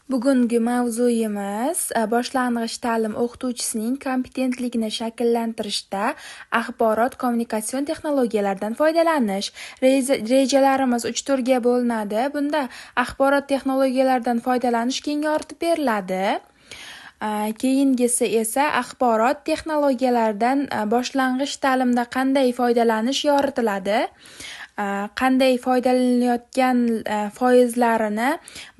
Bugungi mavzuyimiz boshlang'ich ta'lim o'qituvchisining kompetentligini shakllantirishda axborot-kommunikatsion texnologiyalardan foydalanish. Rejalarimiz 3 turga bo'linadi. Bunda axborot texnologiyalaridan foydalanish keng yoritib beriladi. Keyingisi esa axborot texnologiyalaridan boshlang'ich ta'limda qanday foydalanish yoritiladi. Qanday foydalanilayotgan foizlarini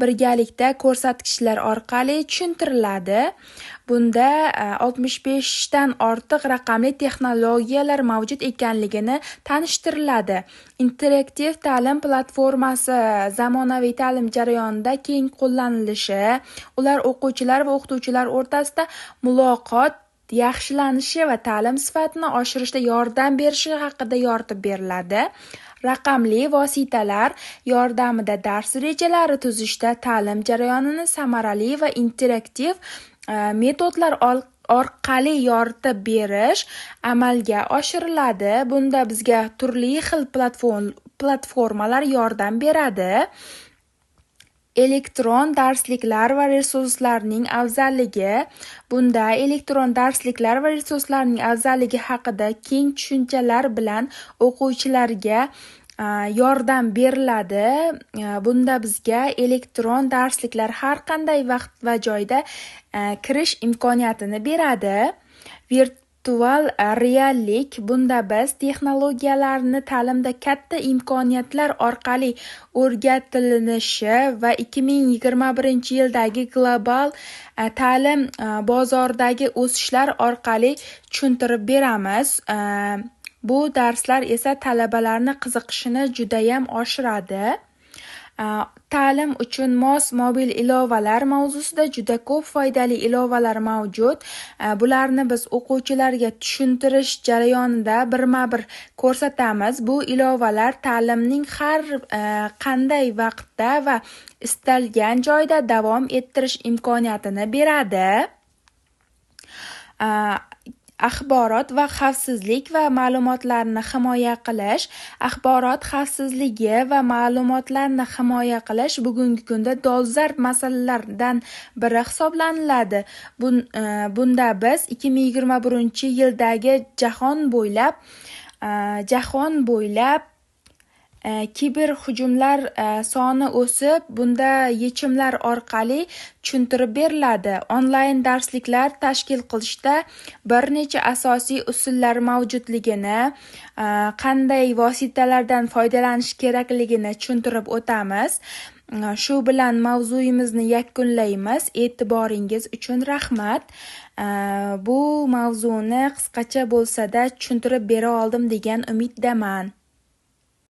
birgalikda ko'rsatkichlar orqali tushuntiriladi. Bunda 65 dan ortiq raqamli texnologiyalar mavjud ekanligini tanishtiriladi. Interaktiv ta'lim platformasi zamonaviy ta'lim jarayonida keng qo'llanilishi, ular o'quvchilar va o'qituvchilar o'rtasida muloqot yaxshilanishi va ta'lim sifatini oshirishda yordam berishi haqida yoritib beriladi. Raqamli vositalar yordamida dars rejalari tuzishda ta'lim jarayonini samarali va interaktiv metodlar orqali yoritib berish amalga oshiriladi. Bunda bizga turli xil platformalar yordam beradi. Elektron darsliklar va resurslarning afzalligi. Bunda elektron darsliklar va resurslarning afzalligi haqida keng tushunchalar bilan o'quvchilarga yordam beriladi. Bunda bizga elektron darsliklar har qanday vaqt va joyda kirish imkoniyatini beradi. Virtual reallik. Bunda biz texnologiyalarni ta'limda katta imkoniyatlar orqali o'rgatilinishi va 2021-yildagi global ta'lim bozoridagi o'sishlar orqali tushuntirib beramiz. Bu darslar esa talabalarni qiziqishini judayam oshiradi. Ta'lim uchun mos mobil ilovalar mavzusida juda ko'p foydali ilovalar mavjud. Bularni biz o'quvchilarga tushuntirish jarayonida birma-bir ko'rsatamiz. Bu ilovalar ta'limning har qanday vaqtda va istalgan joyda davom ettirish imkoniyatini beradi. Axborot va xavfsizlik va ma'lumotlarni himoya qilish. Axborot xavfsizligi va ma'lumotlarni himoya qilish bugungi kunda dolzarb masalalardan biri hisoblanadi. Bunda biz 2021-yildagi jahon bo'ylab kiber hujumlar soni o'sib, bunda yechimlar orqali tushuntirib beriladi. Onlayn darsliklar tashkil qilishda bir necha asosiy usullar mavjudligini, qanday vositalardan foydalanish kerakligini tushuntirib o'tamiz. Shu bilan mavzuyimizni yakunlaymiz. E'tiboringiz uchun rahmat. Bu mavzuni qisqacha bo'lsa-da tushuntirib bera oldim degan umiddaman.